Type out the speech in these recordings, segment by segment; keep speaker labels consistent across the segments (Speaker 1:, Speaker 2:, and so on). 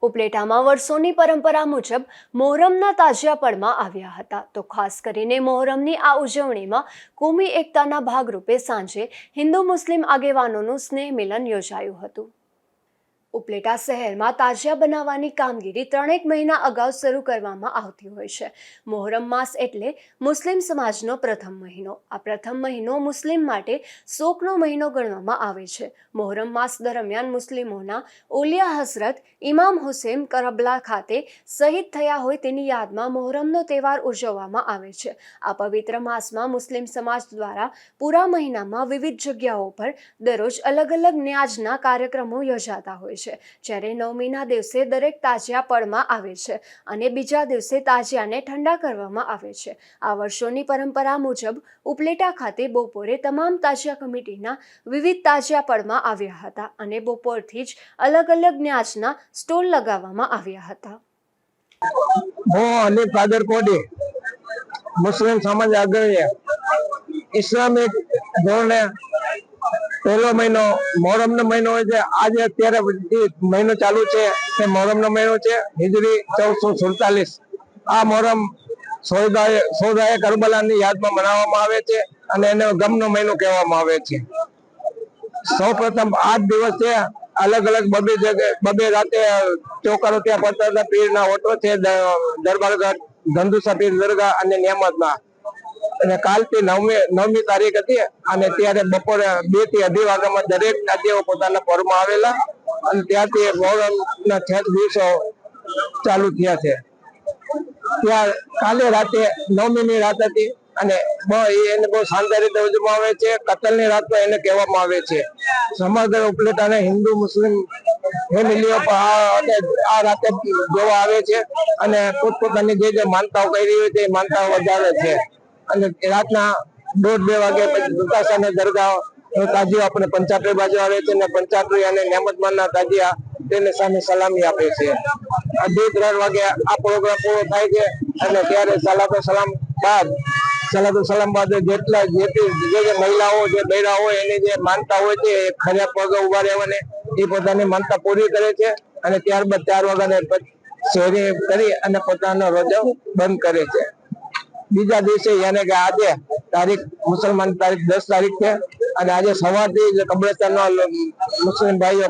Speaker 1: ઉપલેટામાં વર્ષોની પરંપરા મુજબ મોહરમના તાજિયા પડમાં આવ્યા હતા તો ખાસ કરીને મોહરમની આ ઉજવણીમાં કોમી એકતાના ભાગરૂપે સાંજે હિન્દુ મુસ્લિમ આગેવાનોનું સ્નેહ મિલન યોજાયું હતું। ઉપલેટા શહેરમાં તાજિયા બનાવવાની કામગીરી 3 મહિના અગાઉ શરૂ કરવામાં આવતી હોય છે। મોહરમ માસ એટલે મુસ્લિમ સમાજનો પ્રથમ મહિનો। આ પ્રથમ મહિનો મુસ્લિમ માટે શોકનો મહિનો ગણવામાં આવે છે। મોહરમ માસ દરમિયાન મુસ્લિમોના ઓલિયા હઝરત ઇમામ હુસૈન કરબલા ખાતે શહીદ થયા હોય તેની યાદમાં મોહરમનો તહેવાર ઉજવવામાં આવે છે। આ પવિત્ર માસમાં મુસ્લિમ સમાજ દ્વારા પૂરા મહિનામાં વિવિધ જગ્યાઓ પર દરરોજ અલગ અલગ ન્યાજના કાર્યક્રમો યોજાતા હોય છે। જ્યારે નવમીના દિવસે દરેક તાજિયા પડમાં આવે છે અને બીજા દિવસે તાજિયાને ઠંડા કરવામાં આવે છે। આ વર્ષોની પરંપરા મુજબ ઉપલેટા ખાતે બપોરે તમામ તાજિયા કમિટીના વિવિધ તાજિયા પડમાં આવ્યા હતા અને બપોરથી જ અલગ અલગ ન્યાજના સ્ટોલ લગાવવામાં આવ્યા હતા।
Speaker 2: અલી કાદર કોડી મુસ્લિમ સમાજ અગ્રણી ઇસ્લામિક ધોરણે પહેલો મહિનો મોહરમ નો મહિનો હોય છે। આજે અત્યારે મહિનો ચાલુ છે તે મોહરમ નો મહિનો છે હિજરી 1447। આ મોહરમ સોદાએ કરબલાની યાદમાં મનાવવામાં આવે છે અને એને ગમનો મહિનો કહેવામાં આવે છે। સૌ પ્રથમ 8 દિવસે અલગ અલગ બબે રાતે ચોકારો ત્યાં પડતા હતા। પીરના ઓટો છે દરબારગઢ ધંધુસા પીર દરગાહ અને નિયામતમાં અને કાલથી 9મી તારીખ હતી અને ત્યારે બપોરે 2 થી 2:30 વાગ્યામાં દરેક તાજિયાઓ પોતાના પરમાં આવેલા અને ત્યાંથી મોહરમના 6 દિવસો ચાલુ થયા છે। ત્યાં કાલે રાતે 9મીની રાત હતી અને એને બહુ શાનદાર રીતે ઉજવવામાં આવે છે। કતલની રાત પણ એને કહેવામાં આવે છે। સમગ્ર ઉપલેટાના હિન્દુ મુસ્લિમ ફેમિલીઓ આ રાતે જોવા આવે છે અને પોતપોતાની જે માનતાઓ કરી હોય તે માનતાઓ વધારે છે અને રાતના 1:30-2 વાગે પછી દુતાસાના દરગાહ તાજિયા આપણે પંચાટરી બાજુ આવે છે અને પંચાટરી અને નિયામતમાનના તાજિયા તેને સામે સલામી આપે છે। 2-3 વાગે આ પ્રોગ્રામ પૂરો થાય છે અને ત્યારે સલાતો સલામ બાદ જે મહિલાઓ જે બૈરા હોય એની જે માનતા હોય છે ખર્યા પગ ઉભા રહેવાને એ પોતાની માનતા પૂરી કરે છે અને ત્યારબાદ 4 વાગ્યાને શેરી કરી અને પોતાનો રોજો બંધ કરે છે। બીજા દિવસે યાને કે આજે મુસલમાન તારીખ 10 તારીખ છે અને આજે સવારથી જ કબ્રસ્તાનમાં મુસ્લિમ ભાઈઓ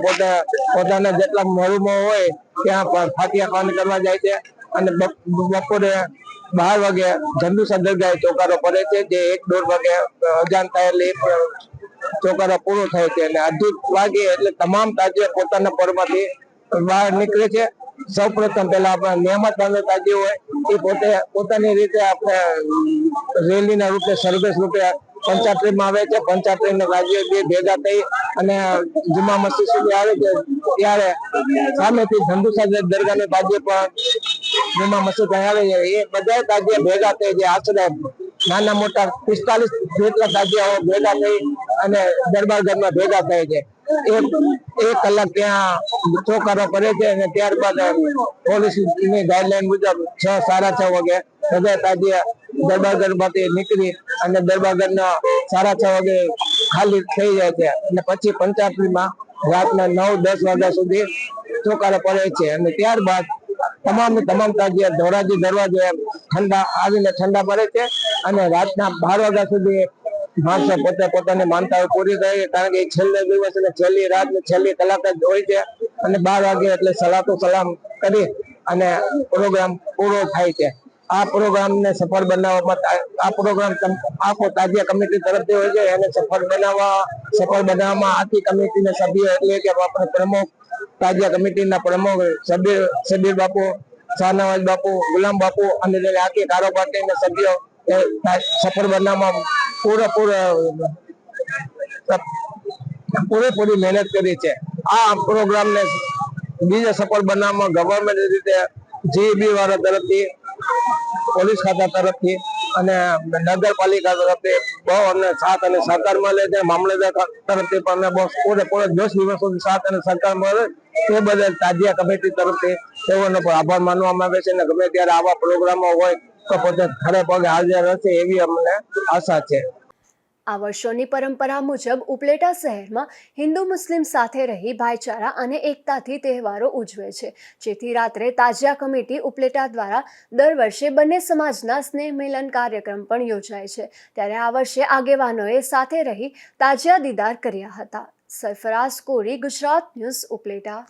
Speaker 2: પોતાના જેટલા મરહુમો હોય ત્યાં ફાતિયા ખાન કરવા જાય છે અને બપોરે 12 વાગે ધંધુસા દરગાહે ચોકારો પડે છે જે 1-1:30 વાગે અજાન થાય એટલે ચોકારો પૂરો થાય છે અને 2:30 વાગે એટલે તમામ તાજિયા પોતાના પરમાંથી બહાર નીકળે છે। સૌ પ્રથમ પહેલા આપણા નિયામતમાનનો તાજિયો હોય એ પોતાની રીતે આપણે રેલીના રૂપે સરઘસ રૂપે પંચાટરીમાં આવે છે। પંચાટરીના તાજિયો બે ભેગા થઈ અને જુમા મસ્જિદ સુધી આવે છે ત્યારે સામેથી ધંધુસા દરગાહનો તાજિયો પણ જુમા મસ્જિદ આવે છે। એ બધા તાજિયા ભેગા થઈ જે આશરે નાના મોટા 45 જેટલા તાજિયાઓ ભેગા થઈ અને દરબારગઢમાં ભેગા થાય છે। 1 કલાક ત્યાં ચોકારો કરે છે અને ત્યારબાદ પોલીસની ગાઈડલાઈન મુજબ 6-6:30 વાગે બધા તાજિયા દરબારગઢમાંથી નીકળી અને દરબારગઢના 6:30 વાગે ખાલી થઈ જાય છે અને પછી પંચાટરીમાં રાતના 9-10 વાગ્યા સુધી ચોકારો પડે છે અને ત્યારબાદ તમામ તાજિયા ધોરાજી દરવાજે ઠંડા પડે છે અને રાતના 12 વાગ્યા સુધી માણસો પોતાની માનતાઓ પૂરી થાય કારણ કે છેલ્લો દિવસ અને છેલ્લી રાત ને છેલ્લી કલાક જ હોય છે અને 12 વાગે એટલે સલાતો સલામ કરી અને પ્રોગ્રામ પૂરો થાય છે। આ પ્રોગ્રામને સફળ બનાવવામાં આ પ્રોગ્રામ આખો તાજિયા કમિટી તરફથી હોય છે એને સફળ બનાવવામાં આખી કમિટીના સભ્યો એટલે કે આપણે પ્રમુખ તાજિયા કમિટીના પ્રમુખ શબીર બાપુ શાહનવાજ બાપુ ગુલામ બાપુ અને આખી કારોબારના સભ્યો સફળ બનાવવામાં પૂરેપૂરી મહેનત કરી છે। આ પ્રોગ્રામને બીજા સફળ બનાવવામાં ગવર્મેન્ટ રીતે જીબી વાળા તરફથી પોલીસ ખાતા તરફથી અને નગરપાલિકા તરફથી બહુ અમને સાથ અને સહકાર મળે છે। મામલતદાર તરફથી પણ અમને બહુ પૂરેપૂરો 10 દિવસ સુધી સાથ અને સહકાર મળે તે બદલ તાજિયા કમિટી તરફથી તેઓનો પણ આભાર માનવામાં આવે છે અને ગમે ત્યારે આવા પ્રોગ્રામો હોય તો પોતે ખડે પગે હાજર રહેશે એવી અમને આશા છે।
Speaker 1: આ વર્ષોની પરંપરા મુજબ ઉપલેટા શહેરમાં હિન્દુ મુસ્લિમ સાથે રહી ભાઈચારા અને એકતાથી તહેવારો ઉજવે છે, જેથી રાત્રે તાજિયા કમિટી ઉપલેટા દ્વારા દર વર્ષે બંને સમાજના સ્નેહ મિલન કાર્યક્રમ પણ યોજાય છે. ત્યારે આ વર્ષે આગેવાનોએ સાથે રહી તાજિયા દીદાર કર્યા હતા. સરફરાઝ કોરી, ગુજરાત ન્યૂઝ, ઉપલેટા.